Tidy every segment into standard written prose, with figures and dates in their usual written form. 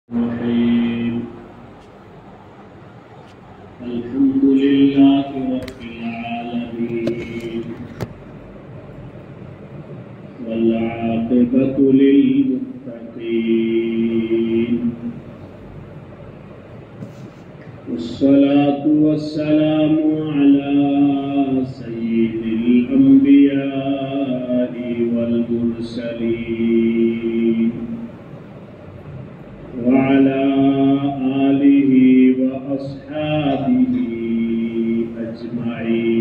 الرحيم الحمد لله رب العالمين والعاقبة للمتقين والصلاة والسلام على سيد الأنبياء والمرسلين وعلى آله وأصحابه أجمعين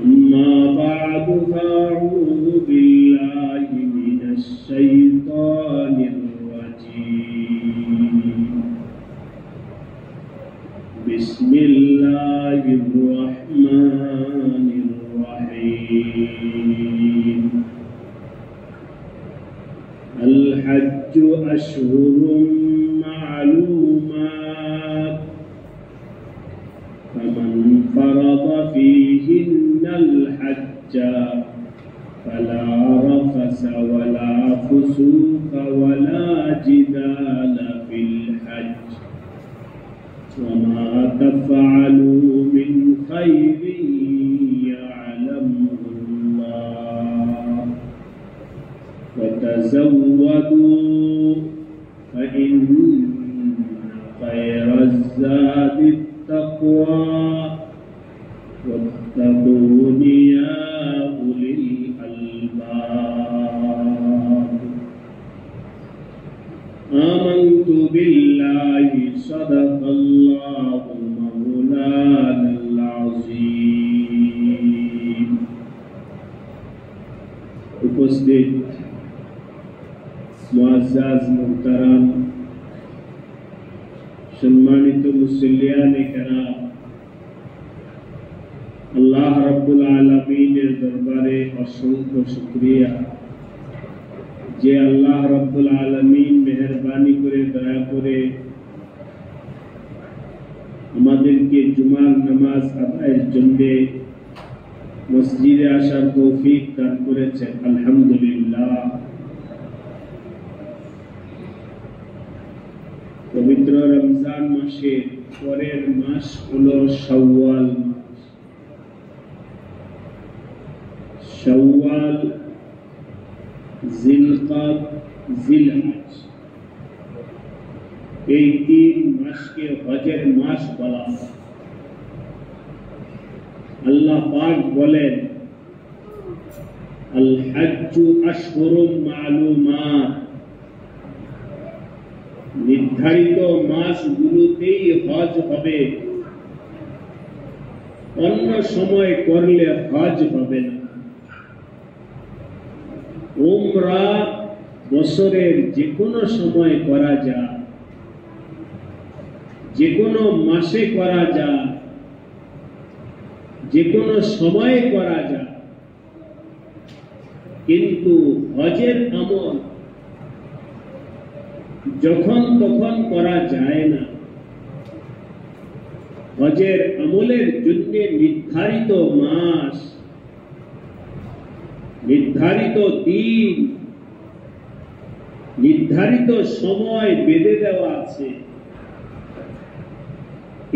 أما بعد فأعوذ بالله من الشيطان الرجيم بسم الله الرحمن الرحيم الحج أشهر معلومات فمن فرض فيهن الحج فلا رفث ولا فسوق ولا جدال في الحج وما تفعلوا من خير يعلمه الله وتزودوا فإن خير الزاد التقوى واتقون يا أولي الألباب آمنت بالله صدق الله مولانا العظيم উপস্থিত মুআজ্জাজ মুহতারাম সম্মানিত মুসল্লিয়ানে কেরাম, আল্লাহ রাব্বুল আলামিনের দরবারে অসংখ্য শুকরিয়া যে আল্লাহ রাব্বুল আলামিন মেহেরবানি করে দয়া করে আমাদেরকে জুমার নামাজ আদায়ের জন্য মসজিদে আসার তৌফিক দান করেছেন। আলহামদুলিল্লাহ। পবিত্র রমজান মাসের পরের মাস হলো শাওয়াল মাস। শাওয়াল, জিলকাদ, জিলহজ, এই তিন মাসকে হজের মাস বলা হয়। আল্লাহ পাক বলেন আল হজ্জু আশহুরুম মালুমাত, নির্ধারিত মাসগুলোতেই হজ হবে, অন্য সময় করলে হজ হবে না। উমরা বছরের যে কোনো সময় করা যায়, যে কোনো মাসে করা যায়, যে কোনো সময়ে করা যায়, কিন্তু হজের আমল যখন তখন করা যায় না। হজের আমলের জন্য নির্ধারিত মাস, নির্ধারিত দিন, নির্ধারিত সময় বেঁধে দেওয়া আছে।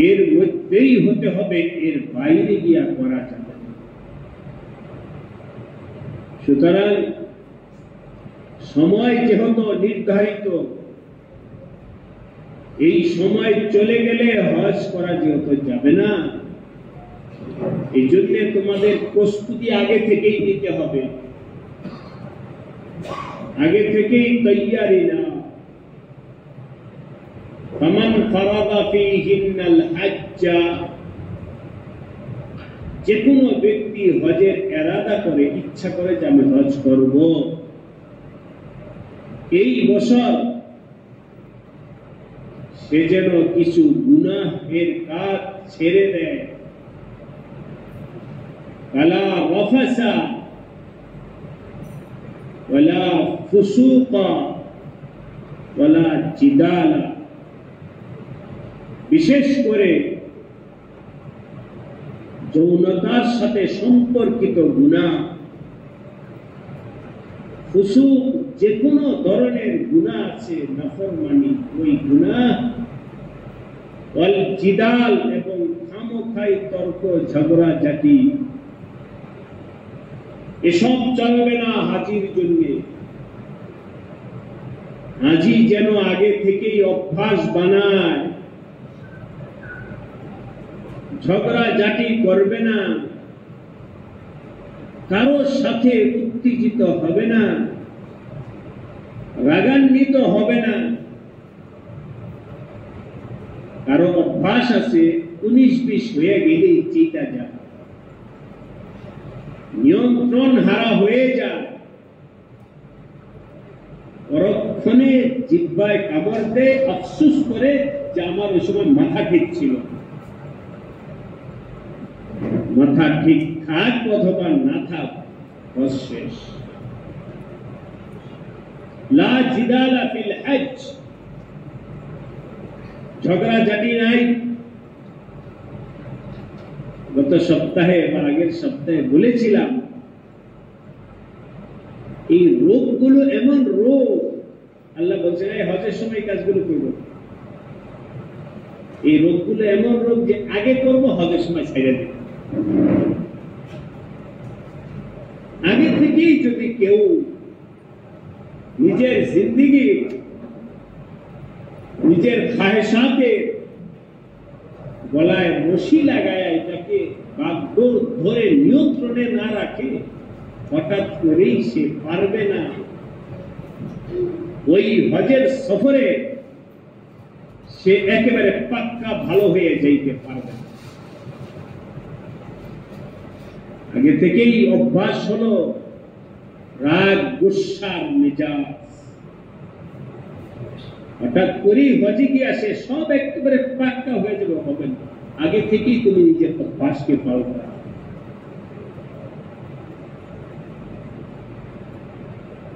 এর মধ্যেই হতে হবে, এর বাইরে গিয়া করা যাবে না। সুতরাং সময় যেহেতু নির্ধারিত, এই সময় চলে গেলে হজ করা যেহেতু যাবে না, এই জন্য তোমাদের প্রস্তুতি আগে থেকেই নিতে হবে, আগে থেকেই তৈয়ারি না। ফামান ফারাদা ফীহিন্নাল হজ্জ, যে কোনো ব্যক্তি হজের ইরাদা করে, ইচ্ছা করে যে আমি হজ করব, এই বছর সে যেন কিছু গুনাহের কাজ ছেড়ে দেয়। ফালা রাফাসা ওয়ালা ফুসুকা ওয়ালা জিদালা, বিশেষ করে যৌনতার সাথে সম্পর্কিত গুনাহ, ফুসুক যে কোনো ধরনের আছে নাফরমানি, ওই গুনাহ, ওয়াল জিদাল এবং খামোখাই তর্ক ঝগড়া ঝাঁটি, এসব চলবে না হাজির জন্য। হাজি যেন আগে থেকেই অভ্যাস বানায়, ঝগড়া ঝাঁটি করবে না, কারোর সাথে উত্তেজিত হবে না, রাগান্বিত হবে না। কারো অভ্যাস আছে 19-20 হয়ে গেলেই চেতা যায়, নিয়ন্ত্রণ হারা হয়ে যায়, পরক্ষণে জিহ্বায় কামড় দেয়, আফসোস করে যে আমার ওই সময় মাথা ঠিক ছিল। মাথা ঠিক থাক অথবা না থাক, শেষ। লা জিদালা ফিল হজ, ঝগড়া ঝাঁটি নাই। গত সপ্তাহে বা আগের সপ্তাহে বলেছিলাম, এই রোগগুলো এমন রোগ, আল্লাহ বলছেন এই হজের সময় কাজগুলো করব। এই রোগগুলো এমন রোগ যে আগে করব, হজের সময় ছেড়ে দেব। আগে থেকেই যদি কেউ নিজের জিন্দেগি, নিজের খাহেশাতে গলায় রশি লাগায় এটাকে বাগডোর ধরে নিয়ন্ত্রণে না রাখে, হঠাৎ করেই সে পারবে না ওই হজের সফরে সে একেবারে পাক্কা ভালো হয়ে যাইতে পারবে না। আগে থেকেই অভ্যাস হলো রাগ গুসার মেজাজ, হঠাৎ করেই হজে গিয়ে আসে সব একেবারে পাক্কা হয়ে যাবে, হবে না। আগে থেকেই তুমি নিজের অভ্যাসকে পালন করো।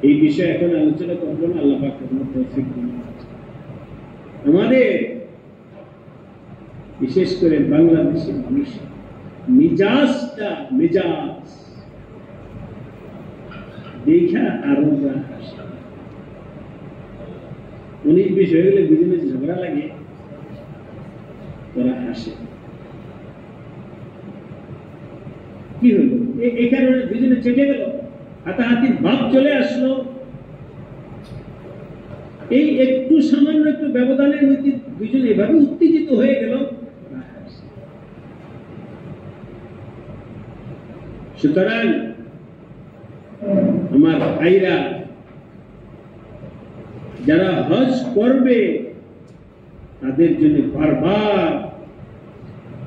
এই বিষয়ে এখন আলোচনা করবো না, আল্লাহ পাক তৌফিক দিন। আমাদের বিশেষ করে বাংলাদেশের মানুষ মিজাজটা, মেজাজ দেখা আরো 19-20 হয়ে গেলে দুজনে ঝগড়া লাগে, তোরা হাসে। কি হলো? এই কারণে দুজনে চেটে গেল, হাতাহাতির ভাব চলে আসলো। এই একটু সামান্য একটু ব্যবধানের মধ্যে দুজন এভাবে উত্তেজিত হয়ে গেল। সুতরাং আমার ভাইরা, যারা হজ করবে তাদের জন্য বারবার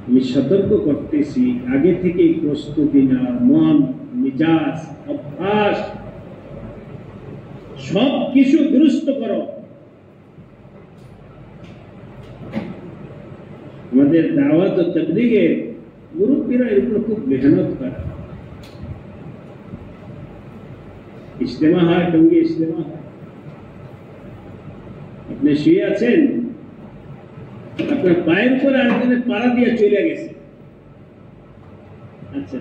আমি সতর্ক করতেছি, আগে থেকে প্রস্তুতি নেওয়া, মন মেজাজ অভ্যাস সব কিছু দুরুস্ত করো। আমাদের দাওয়াত ও তাবলীগের মুরব্বীরা এর উপর খুব মেহনত করে। ইজতেমা হয়, সঙ্গে ইজতেমা হয়। আপনি শুয়ে আছেন, আপনার পায়ের উপর আরেকজনের পাড়া দিয়ে চলে গেছে, আচ্ছা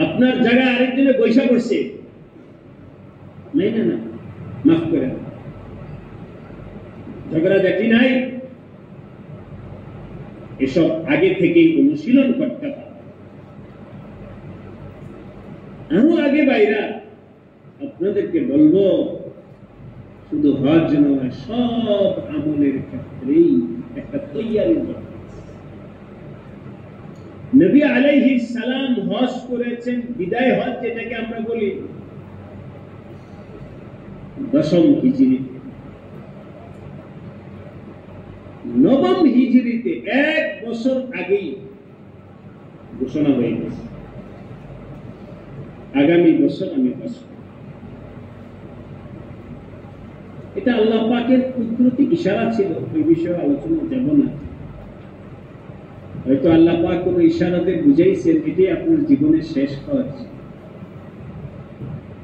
আপনার জায়গায় আরেকজনে বৈশা পড়ছে, নাই না, না মাফ করে, ঝগড়া ঝাঁটি নাই। এসব আগে থেকেই অনুশীলন করতে হবে। আরো আগে বাইরা আপনাদেরকে বলবো, শুধু হজ নয়, সব আমলের ক্ষেত্রেই একটা তৈয়ারি দরকার। নবী আলাইহিস সালাম হজ করেছেন, বিদায় হজ যেটাকে আমরা বলি, 10ম হিজরিতে। 9ম হিজরিতে 1 বছর আগেই ঘোষণা হয়ে গেছে, আগামী বছর আমি হজ করব। এটা আল্লাহ পাকের কুদরতি ইশারা ছিল, ওই বিষয়ে আলোচনা যাব না। হয়তো আল্লাহ পাক কোন ইশারাতে বুঝাইছেন এটাই আপনার জীবনের শেষ হজ।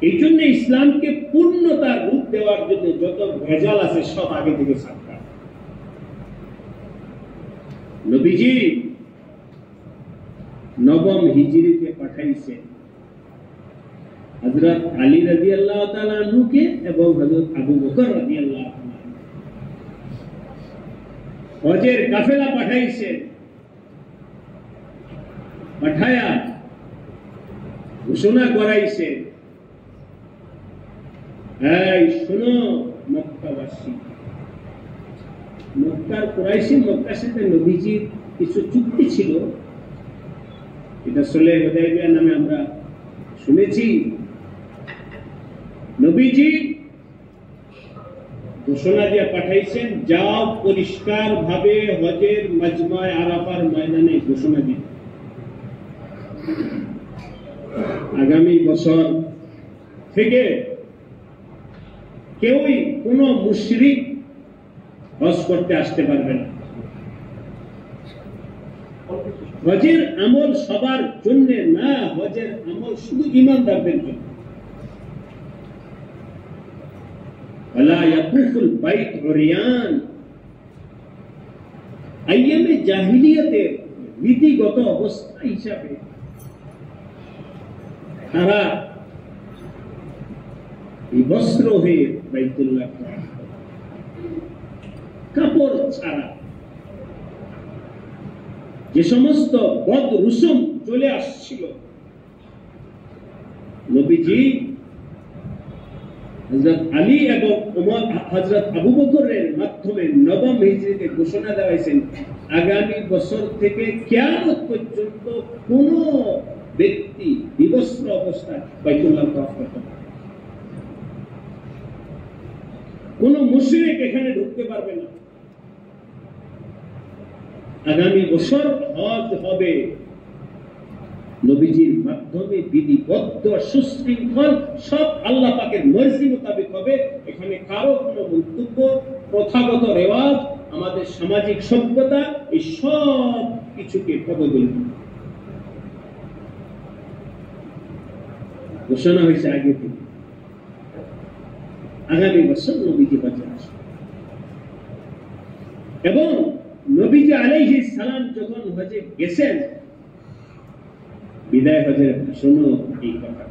এই জন্য ইসলামকে পূর্ণতার রূপ দেওয়ার জন্য যত ভেজাল আছে সব আগে থেকে সাক্ষাৎ। নবীজি 9ম হিজরিতে পাঠাইছেন, হযরত আলী রাদিয়াল্লাহু তাআলা আনহুকে এবং হযরত আবু বকর রাদিয়াল্লাহু তাআলা হজের কাফেলা পাঠাইছেন। পাঠায়া ঘোষণা করাইছে, এই শোনো মক্কাবাসী, মক্কার কুরাইশি, মক্কার সাথে নবীজির কিছু চুক্তি ছিল, এটা সুলহ হুদাইবিয়া নামে আমরা শুনেছি। নবীজি ঘোষণা দিয়ে পাঠাইছেন, যাও পরিষ্কার ভাবে হজের মজমায় আরাফার ময়দানে ঘোষণা দিন, আগামী বছর থেকে কেউই কোন মুশরিক হজ করতে আসতে পারবে না। হজের আমল সবার জন্য না, হজের আমল শুধু ঈমানদারদের জন্য। ওয়ালা ইয়াতুফুল বাইত উরিয়ান, আইয়ামে জাহিলিয়াতের রীতিগত অবস্থা হিসাবে তারা বস্ত্র হয়ে বাইতুল্লাহ কাপড় ছাড়া, যে সমস্ত বদ রুসুম চলে আসছিল, নবীজি হযরত আলী এবং হযরত আবু বকরের মাধ্যমে নবম হিজরিতে ঘোষণা দেওয়াইছেন, আগামী বছর থেকে কিয়ামত পর্যন্ত কোন ব্যক্তি বিবস্ত্র অবস্থায় বাইতুল্লাহ তাওয়াফ করতে পারবে না। কোন মুশরিক এখানে ঢুকতে পারবে না। আগামী বছর হজ হবে নবীজির মাধ্যমে, বিধিবদ্ধ সুশৃঙ্খল, সব আল্লাহ পাকের মর্জি মোতাবেক হবে। এখানে কারো কোনো মন্তব্য, প্রথাগত রেওয়াজ, আমাদের সামাজিক সভ্যতা, এই সব কিছুকে পদদলিত ঘোষণা হয়েছে আগে থেকে। আগামী বছর নবীজি হজে আসবে এবং নবীজি আলাইহিস সালাম যখন হজে গেছেন, বিদায় হজের ভাষণও এই কথা,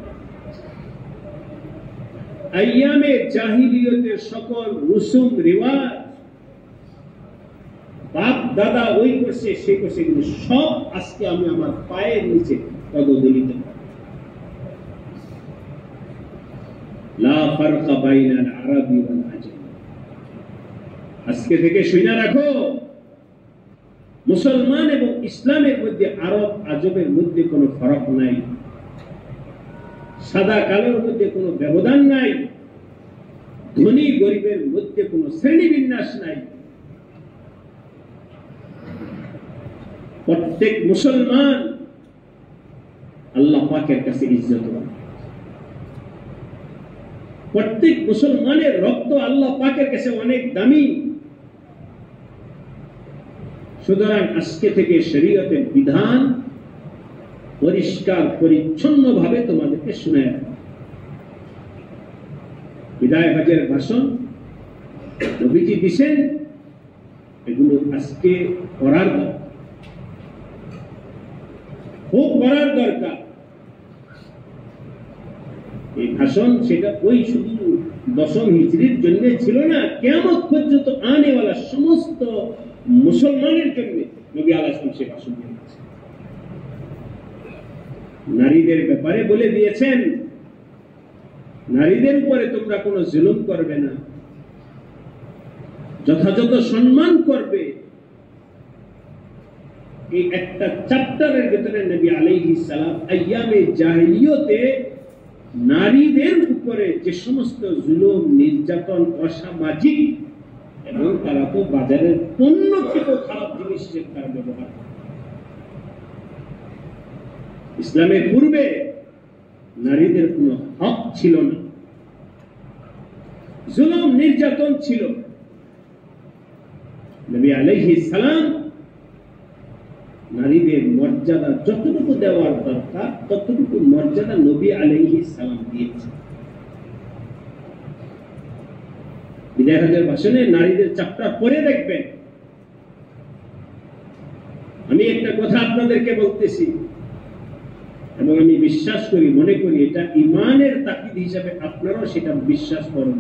আইয়ামে জাহিলিয়তের সকল রুসুম রিওয়াজ বাপ দাদা ওই করছে সে করছে, কিন্তু সব আজকে আমি আমার পায়ের নিচে পদদলিত। লা ফারকা বাইনাল আরাবি ওয়াল আজমি, আজকে থেকে শুনে রাখো, মুসলমান এবং ইসলামের মধ্যে, আরব আজমের মধ্যে কোনো ফারাক নাই, সাদা কালোর মধ্যে কোনো ব্যবধান নাই, ধনী গরিবের মধ্যে কোনো শ্রেণী বিন্যাস নাই। প্রত্যেক মুসলমান আল্লাহ পাকের কাছে ইজ্জতবান, প্রত্যেক মুসলমানের রক্ত আল্লাহ পাকের কাছে অনেক দামি। সুতরাং আজকে থেকে শরীয়তের বিধান পরিষ্কার পরিচ্ছন্ন ভাবে তোমাদেরকে শোনায় রাখা। বিদায় হজের ভাষণ নবীজি দিছেন, এগুলো আজকে করার দরকার, খুব করার দরকার। এই ভাষণ সেটা ওই শুধু দশম হিজরির জন্য ছিল না, কিয়ামত পর্যন্ত আনেওয়ালা সমস্ত মুসলমানের জন্য নবী আলাইহিস সালাম সে ভাষণ দিয়েছেন। নারীদের ব্যাপারে বলে দিয়েছেন, নারীদের উপরে তোমরা কোনো জুলুম করবে না, যথাযথ সম্মান করবে। এই একটা চ্যাপ্টারের ভিতরে নবী আলাইহিস সালাম আইয়ামে জাহিলিয়তে নারীদের উপরে যে সমস্ত জুলুম, নির্যাতন, অসামাজিক, এবং তারা তো বাজারের পণ্য থেকে খারাপ জিনিসের তারা ব্যবহার করে। ইসলামের পূর্বে নারীদের কোনো হক ছিল না, জুলুম নির্যাতন ছিল। নবী আলাইহিস সালাম নারীদের মর্যাদা যতটুকু দেওয়ার দরকার ততটুকু মর্যাদা নবী আলাইহিস সালাম দিয়েছেন। বিদায় হজের ভাষণে নারীদের চ্যাপ্টার পড়ে দেখবেন। আমি একটা কথা আপনাদেরকে বলতেছি, এবং আমি বিশ্বাস করি, মনে করি এটা ইমানের তাকিদ হিসাবে আপনারাও সেটা বিশ্বাস করেন।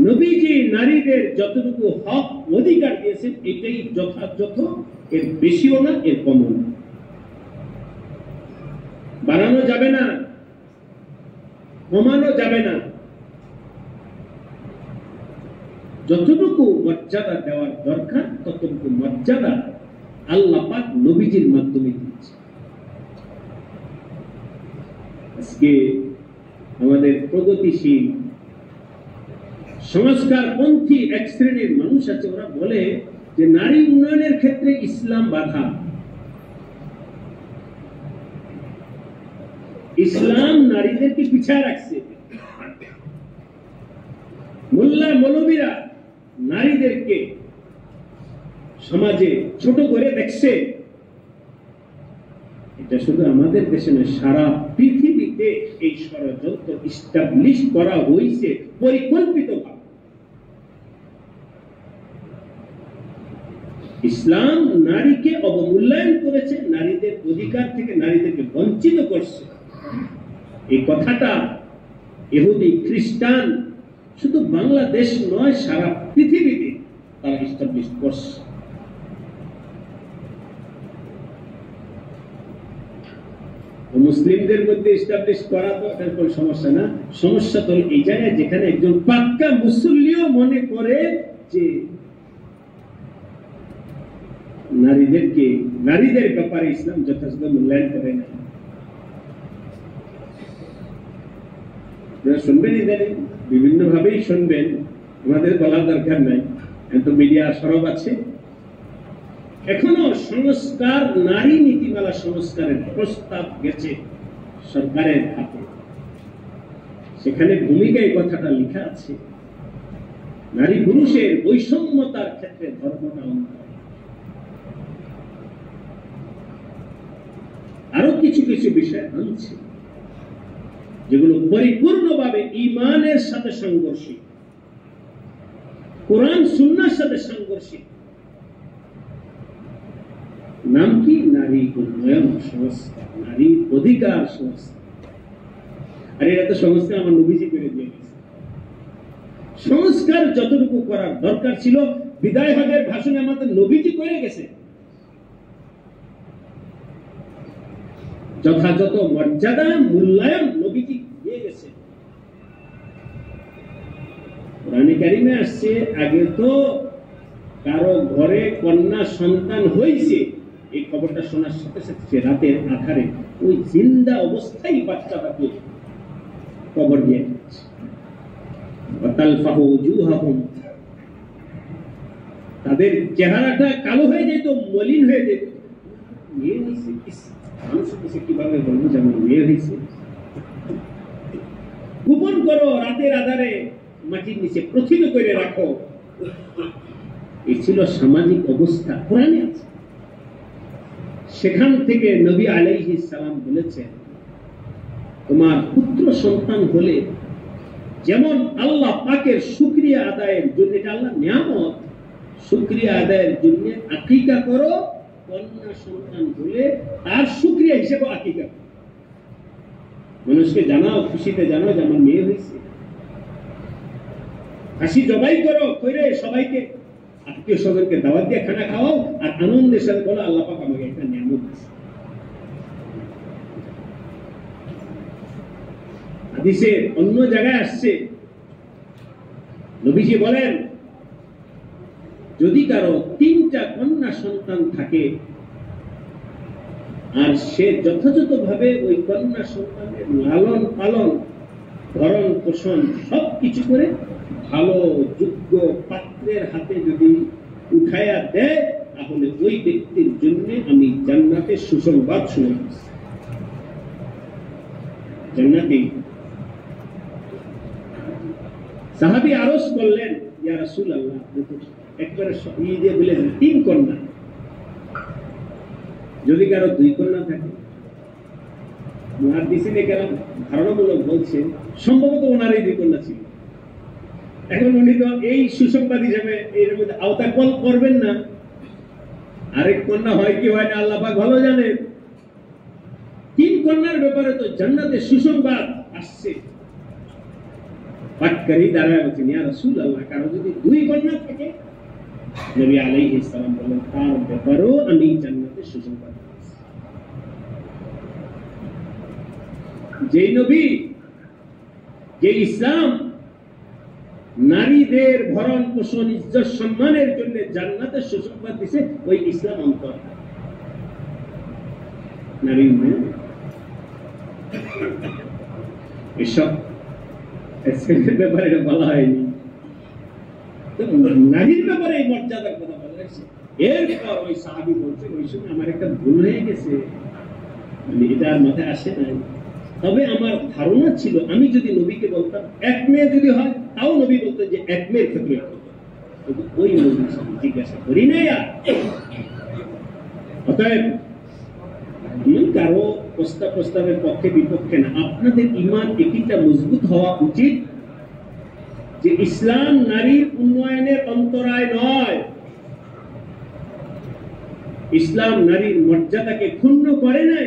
নবীজি নারীদের যতটুকু হক অধিকার দিয়েছেন এটাই যথাযথ, এর বেশিও না, এর কমও না। বাড়ানো যাবে না, কমানো যাবে না। যতটুকু মর্যাদা দেওয়ার দরকার ততটুকু মর্যাদা আল্লাহ পাক নবীজির মাধ্যমে দিয়েছে। আজকে আমাদের প্রগতিশীল সংস্কারপন্থী এক শ্রেণীর মানুষ আছে, ওরা বলে যে নারী উন্নয়নের ক্ষেত্রে ইসলাম বাধা। ইসলাম নারীদেরকে পিছায় রাখছে। মোল্লা মৌলবীরা নারীদেরকে সমাজে ছোট করে দেখছে। এটা শুধু আমাদের দেশে নয়, সারা পৃথিবীতে এই ষড়যন্ত্র ইস্টাবলিশ করা হয়েছে পরিকল্পিতভাবে। ইসলাম নারীকে অবমূল্যায়ন করেছে, নারীদের অধিকার থেকে নারীদেরকে বঞ্চিত করছে। এই কথাটা ইহুদি খ্রিস্টান শুধু বাংলাদেশ নয়, সারা পৃথিবীতে তারা ইস্টাবলিশ করছে। মুসলিমদের মধ্যে ইস্টাবলিশ করা তো এটার কোনো সমস্যা না। সমস্যা তো এই জায়গায় যেখানে একজন পাক্কা মুসল্লিও মনে করে যে নারীদের ব্যাপারে ইসলাম যথাযথ মূল্যায়ন করে না। আপনারা শুনবেন, ইদানিং বিভিন্ন ভাবেই শুনবেন, আমাদের বলার দরকার নাই, এত মিডিয়া সরব আছে। এখনো সংস্কার, নারী নীতিমালা সংস্কারের প্রস্তাব গেছে সরকারের হাতে। সেখানে ভূমিকায় কথাটা লেখা আছে, নারী পুরুষের বৈষম্যতার ক্ষেত্রে ধর্মটা অন্তর। আরো কিছু কিছু বিষয় আনছে যেগুলো পরিপূর্ণভাবে ঈমানের সাথে সংঘর্ষিত, কোরআন সুন্নাহর সাথে সংঘর্ষিত। নাম কি? নারী উন্নয়ন সংস্থা, নারী অধিকার সংস্থা। আর এটা তো সংস্কার আমার নবীজি করে দিয়ে গেছে। সংস্কার যতটুকু করার দরকার ছিল বিদায় হজের ভাষণে আমাদের নবীজি করে গেছে। যথাযথ মর্যাদা মূল্যায়ন নবীজি দিয়ে গেছে। কোরআনে কারিমে আসছে, আগে তো কারো ঘরে কন্যা সন্তান হয়েছে, এই খবরটা শোনার সাথে সাথে রাতের আধারে ওই জিন্দা অবস্থায় বাচ্চাটাকে কবর দিয়ে দিচ্ছে। তাদের চেহারাটা কালো হয়ে যেত, মলিন হয়ে যেত। মেয়ে হয়েছে, মানুষ কিভাবে বলবো যেমন মেয়ে হয়েছে। গোপন করো, রাতের আধারে মাটির নিচে প্রথিত করে রাখো। এই ছিল সামাজিক অবস্থা, কোরআনে আছে। সেখান থেকে নবী আলাইহিস সালাম বলেছেন, তোমার পুত্র সন্তান হলে যেমন আল্লাহ পাকের শুকরিয়া আদায়ের জন্য, এটা আল্লাহ নিয়ামত, শুকরিয়া আদায়ের জন্য আকীকা করো। কন্যা সন্তান হলে তার শুকরিয়া হিসেবে আকীকা করো। মানুষকে জানাও, খুশিতে জানাও যে আমার মেয়ে হয়েছে। হাসি জবাই করো, করে সবাইকে আত্মীয় স্বজনকে দাওয়াত দিয়ে খানা খাওয়াও, আর আনন্দের সাথে বলো আল্লাহ পাক আমাকে একটা নিয়ামত দিয়েছে। হাদিসে অন্য জায়গায় আসছে, নবীজি বলেন, যদি কারো 3টা কন্যা সন্তান থাকে আর সে যথাযথভাবে ওই কন্যা সন্তানের লালন পালন, ভরণ পোষণ সবকিছু করে ভালো যোগ্য পাত্রের হাতে যদি উঠায়া দেয়, তাহলে ওই ব্যক্তির জন্য আমি জান্নাতে সুসংবাদ শুনাইছি। জান্নাতে সাহাবী আরজ করলেন, ইয়া রাসূলুল্লাহ, একবারে দিয়ে বলেন 3 কন্যা, যদি কারো 2 কন্যা থাকে। মুহাদ্দিসিনে কেরাম ধারণামূলক বলছে সম্ভবত ওনারই 2 কন্যা ছিল। এখন উনি তো এই সুসংবাদ হিসেবে এর মধ্যে আওতা করবেন না। আরেক কন্যা হয় কি হয় না আল্লাহ পাক ভালো জানেন। কন্যার ব্যাপারে তো জান্নাতের সুসংবাদ আসছে। পাটকারী দাঁড়ায় বলছেন, ইয়া রাসূলুল্লাহ, কারো যদি 2 কন্যা থাকে, নবী আলাইহিস সালাম বলেন, তার ব্যাপারেও আমি জান্নাতের সুসংবাদ দিয়েছি। যে নবী, যে ইসলাম নারীদের ভরণ পোষণ ইজ্জত সম্মানের জন্য জান্নাতের সুসংবাদ দিছে, ওই ইসলাম অন্তর নারী এসব ব্যাপারে বলা হয়নি, নারীর ব্যাপারে এই মর্যাদার কথা বলা হয়েছে। এরপর ওই সাহাবী বলছেন, ওই সময় আমার একটা ভুল হয়ে গেছে, এটা আর মাথায় আসে নাই, তবে আমার ধারণা ছিল আমি যদি নবীকে বলতাম 1 মেয়ে যদি হয়, তাও নবী বলতেন যে 1 মেয়ের ক্ষেত্রে, ওই নবী জিজ্ঞাসা করি নাই। আর অতএব কারো প্রস্তাবের পক্ষে বিপক্ষে না, আপনাদের ঈমান একিটা মজবুত হওয়া উচিত যে ইসলাম নারীর উন্নয়নের অন্তরায় নয়, ইসলাম নারীর মর্যাদাকে ক্ষুণ্ণ করে নাই।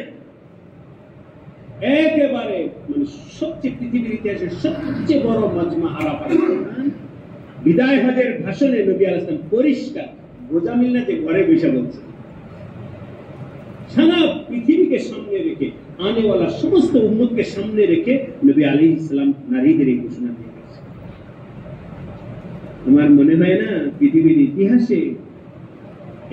একেবারে মানে সবচেয়ে পৃথিবীর ইতিহাসে সবচেয়ে বড় মাজমা আরাফাত বিদায় হজের ভাষণে নবী আলাইহিস সালাম পরিষ্কার গোজামিল না যে ঘরে বসে বলছে, সারা পৃথিবীকে সামনে রেখে, আনেওয়ালা সমস্ত উম্মতকে সামনে রেখে নবী আলাইহিস সালাম নারীদের এই ঘোষণা দিয়ে গেছে। আমার মনে হয় না পৃথিবীর ইতিহাসে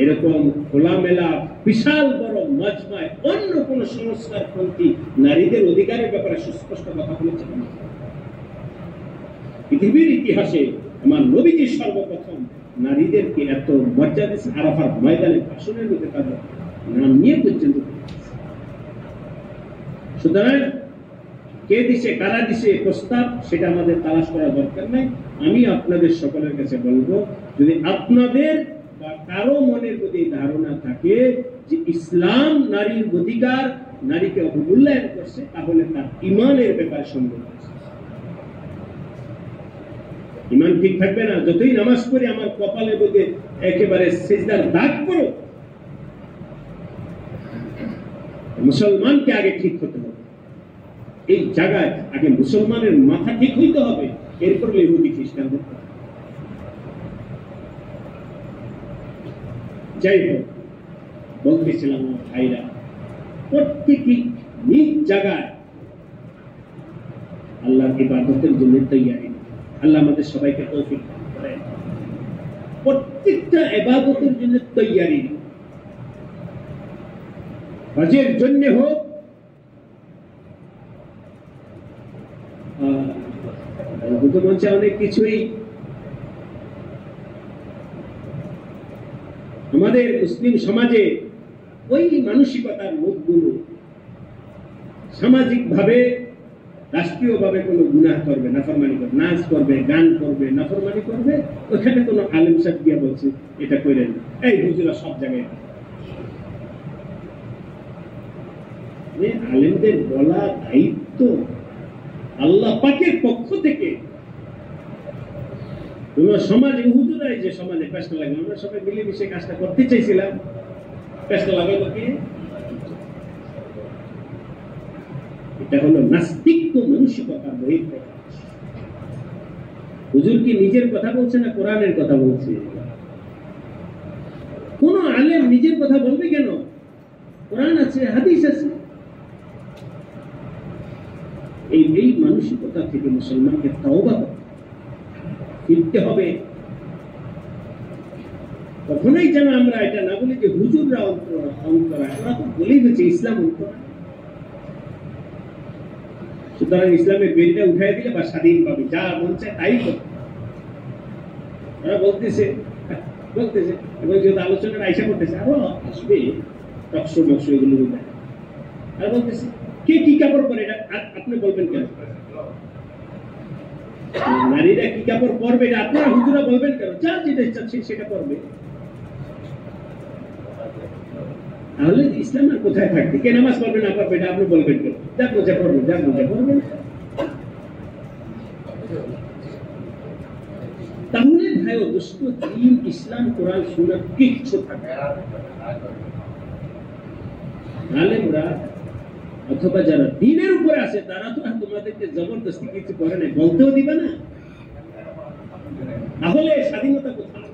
এরকম খোলামেলা বিশাল বড় মাজমায় অন্য কোন সংস্কারপন্থী নারীদের অধিকারের ব্যাপারে সুস্পষ্ট কথা বলেছেন। পৃথিবীর ইতিহাসে আমার নবীজি সর্বপ্রথম নারীদেরকে এত মর্যাদা দিয়েছেন, আরাফার ময়দানে ভাষণের মধ্যে তাদের নাম নিয়ে পর্যন্ত। সুতরাং কে দিছে, কারা দিছে প্রস্তাব, সেটা আমাদের তালাশ করা দরকার নাই। আমি আপনাদের সকলের কাছে বলবো, যদি আপনাদের বা কারো মনের প্রতি ধারণা থাকে যে ইসলাম নারীর অধিকার, নারীকে অবমূল্যায়ন করছে, তাহলে তার ঈমানের ব্যাপারে সন্দেহ আছে। ঈমান ঠিক থাকবে না। যতই নামাজ পড়ি আমার কপালের মধ্যে একেবারে সিজদার দাগ পড়ো, মুসলমানকে আগে ঠিক হতে হবে। এই জায়গায় আগে মুসলমানের মাথা ঠিক হইতে হবে, এরপর ইহুদি খ্রিস্টান হতে হবে। যাই হোক, বলতেছিলাম ভাইরা, প্রত্যেকই নিজ জায়গায় আল্লাহর ইবাদতের জন্য তৈয়ারি। আল্লাহ আমাদের সবাইকে তৌফিক দান করেন। প্রত্যেকটা ইবাদতের জন্য তৈয়ারি, হজের জন্য হোক, মঞ্চে অনেক কিছুই আমাদের মুসলিম সমাজে ওই মানসিকতার লোকগুলো সামাজিক ভাবে, রাষ্ট্রীয় ভাবে কোনো গুনাহ করবে, নাফরমানি করবে, নাচ করবে, গান করবে, নাফরমানি করবে, ওখানে কোনো আলেম সাহেব গিয়া বলছে এটা করেন, এই হুজুরা সব জায়গায়। আলেমদের বলা দায়িত্ব আল্লাহ পাকের পক্ষ থেকে। কোন সমাজে হুজুরাই যে সমাজে পেশা লাগবে, আমরা সবাই মিলেমিশে কাজটা করতে চাইছিলাম, পেশা লাগাইলো কি? এটা হলো নাস্তিক্য মানসিকতার বহিঃপ্রকাশ। হুজুর কি নিজের কথা বলছে না কোরআনের কথা বলছে? কোন আলেম নিজের কথা বলবে কেন? কোরআন আছে, হাদিস আছে। এই মানসিকতা থেকে মুসলমানকে তওবা ফিরতে হবে। কখনোই যেন আমরা এটা না বলি যে হুজুররা অন্তরায়, ওরা তো বলেই হচ্ছে ইসলাম অন্তরায়। সুতরাং ইসলামের বেরিটা উঠাই দিলে বা স্বাধীন পাবে, যা মন চায় তাই করবে। ওরা বলতেছে এবং যেহেতু আলোচনার আইসা করতেছে, আরো আসবে টকশো মকশো এগুলো, আর বলতেছে কে কি কাপড় পরে, এটা আপনি বলবেন কেন? নারীরা কি কাপড় পরবে এটা আপনারা হুজুরা বলবেন কেন? যার যেটা ইচ্ছা সেটা পরবে। তাহলে ইসলাম আর কোথায় থাকবে? কে নামাজ পড়বে না পড়বে এটা আপনি বলবেন কেন? যা বোঝা পড়বে, যা বোঝা পড়বেন। তাহলে ভাই দোস্ত, দিন, ইসলাম, কোরআন, সুন্নাহ কিচ্ছু থাকে। আলেমরা অথবা যারা দ্বীনের উপরে আছে তারা তো তোমাদেরকে জবরদস্তি কিছু করে না, বলতেও দিবে না, তাহলে স্বাধীনতা কোথায়?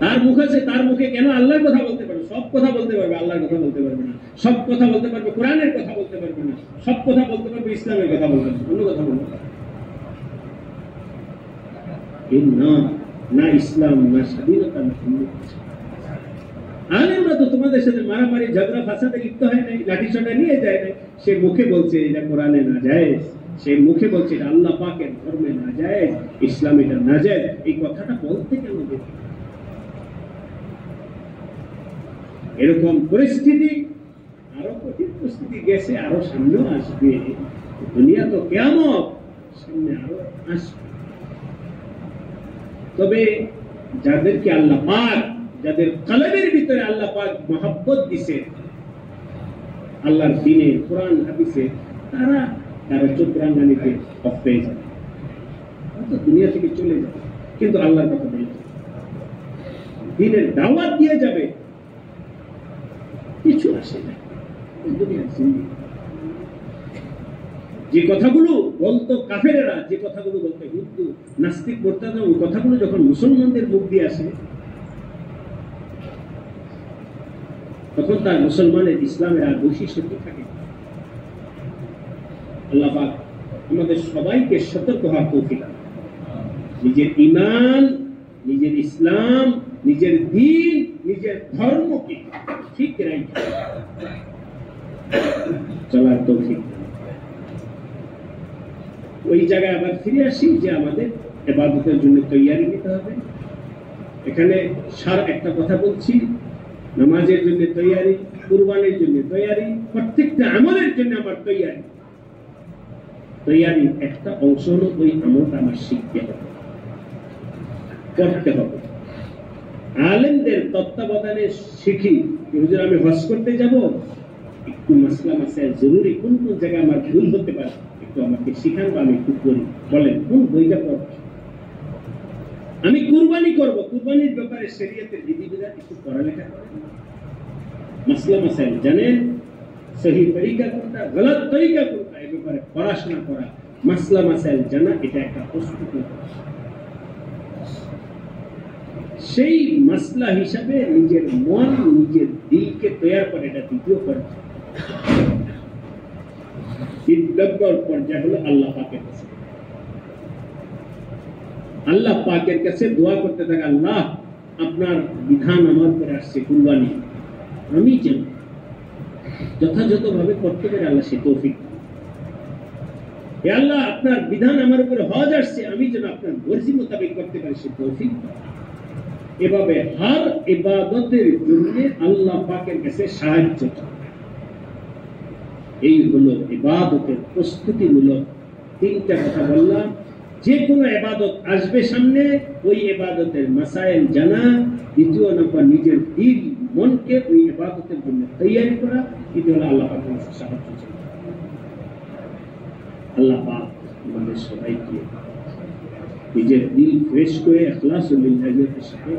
তার মুখ আছে, তার মুখে কেন আল্লাহর কথা বলতে পারবে? সব কথা বলতে পারবে, আল্লাহর কথা বলতে পারবে না। সব কথা বলতে পারবে, কোরআনের কথা বলতে পারবে না। সব কথা বলতে পারবে, ইসলামের কথা বলতে পারবে, অন্য কথা বলতে পারবে না। না ইসলাম, না স্বাধীনতা, না হিন্দুত্ব। আলেমরা তো তোমাদের সাথে মারামারি ঝগড়া ফাসাদে লিপ্ত হয় নাই, লাঠিসোঁটা নিয়ে যায় নাই। সে মুখে বলছে এটা কোরআনে না জায়েজ, সে মুখে বলছে এটা আল্লাহ পাকের ধর্মে না জায়েজ, ইসলাম এটা না জায়েজ। এই কথাটা বলতে কেন দেবে? এরকম পরিস্থিতি, আরো কঠিন পরিস্থিতি গেছে, আরো সামনেও আসবে। দুনিয়া তো কিয়ামত, সামনে আরো আসবে। তবে যাদেরকে আল্লাহ পাক, যাদের কলবের ভিতরে আল্লাহ পাক মহব্বত দিছে আল্লাহর দ্বীনে, কোরআন হাদিসে, তারা চোখ রাঙানিতে অফ পেয়ে যাবে, দুনিয়া থেকে চলে যাবে, কিন্তু আল্লাহর কথা বলে দ্বীনের দাওয়াত দিয়ে যাবে, কিছু আসে না। যে কথাগুলো বলতো কাফেরেরা, যে কথাগুলো বলতো হিন্দু নাস্তিক মোরতাদ, ওই কথাগুলো যখন মুসলমানদের মুখ দিয়ে আসে, তখন তার মুসলমানের ইসলামের আর বৈশিষ্ট্য কি থাকে? আল্লাহ পাক আমাদের সবাইকে সতর্ক হওয়ার তৌফিক দান। নিজের ঈমান, নিজের ইসলাম, নিজের দ্বীন, নিজের ধর্মকে ঠিক রাখে চলার তৌফিক। ওই জায়গায় আবার ফিরে আসি যে আমাদের ইবাদতের জন্য তৈয়ারি নিতে হবে। এখানে সার একটা কথা বলছি, নামাজের জন্য তৈয়ারি, কুরবানির জন্য তৈয়ারি, প্রত্যেকটা আমলের জন্য আমার তৈয়ারি। তৈয়ারি একটা অংশ হলো ওই আমলটা আমার শিখতে হবে, করতে হবে। আলেমদের তত্ত্বাবধানে শিখি, হুজুর আমি হজ করতে যাব, একটু মাসলা মাসাইল জরুরি, কোন কোন জায়গায় আমার ভুল হতে পারে একটু আমাকে শিখান, বা আমি একটু করি, বলেন কোন বইটা পড়ব। আমি কুরবানি করব, কুরবানির ব্যাপারে শরীয়তের বিধিবিধান একটু পড়ালেখা করেন, মাসলা মাসাইল জানেন, সহি তরিকা কোনটা, গলত তরিকা কোনটা, এই ব্যাপারে পড়াশোনা করা, মাসলা মাসাইল জানা, এটা একটা প্রস্তুতি। সেই মাসলা হিসাবে নিজের মন, নিজের দিলকে তৈরি করে, এটা দ্বিতীয় পর্যায়ে। তিন নম্বর পর্যায়ে হলো আল্লাহ পাকের কাছে, আল্লাহ পাকের কাছে দোয়া করতে থাকা, আল্লাহ আপনার বিধান আমার উপরে আসছে কুরবানি, আমি যেন যথাযথভাবে করতে পারি, আল্লাহ সে তৌফিক। হে আল্লাহ আপনার বিধান আমার উপরে হজ আসছে, আমি যেন আপনার মর্জি মোতাবেক করতে পারি, সে তৌফিক। এভাবে হর ইবাদতের জন্য আল্লাহ পাকের কাছে সাহায্য। এই হলো ইবাদতের প্রস্তুতিমূলক তিনটা কথা বললাম। যে কোনো ইবাদত আসবে সামনে, ওই ইবাদতের মাসাইল জানা, দ্বিতীয় নম্বর নিজের দিল মনকে ওই ইবাদতের জন্য তৈরি করা, এটা হলো আল্লাহ পাকের কাছে সাহায্য। আল্লাহ পাক আমাদের সবাইকে নিজের দিল ফ্রেশ করে ইখলাসুল্লাহির সাথে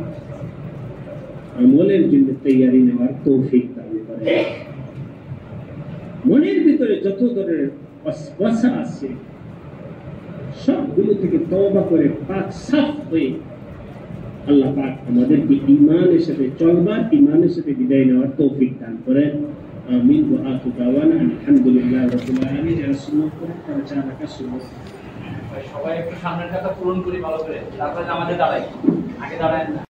আমলের জন্য তৈয়ারি নেওয়ার তৌফিক দান করেন। মনের ভিতরে যত ধরনের ওয়াসওয়াসা আছে সবগুলো থেকে তওবা করে পাক সাফ হয়ে আল্লাহ পাক আমাদেরকে ঈমানের সাথে চলবার, ঈমানের সাথে বিদায় নেওয়ার তৌফিক দান করেন। আমিন। ওয়া আখিরু দাওয়ানা আলহামদুলিল্লাহি রাব্বিল আলামিন। যারা সুন্নাত করেন তারা চা রাখা সুন্নাত। সবাই একটু সামনের কথা পূরণ করি ভালো করে, তারপরে আমাদের দাঁড়াই, আগে দাঁড়ায় না।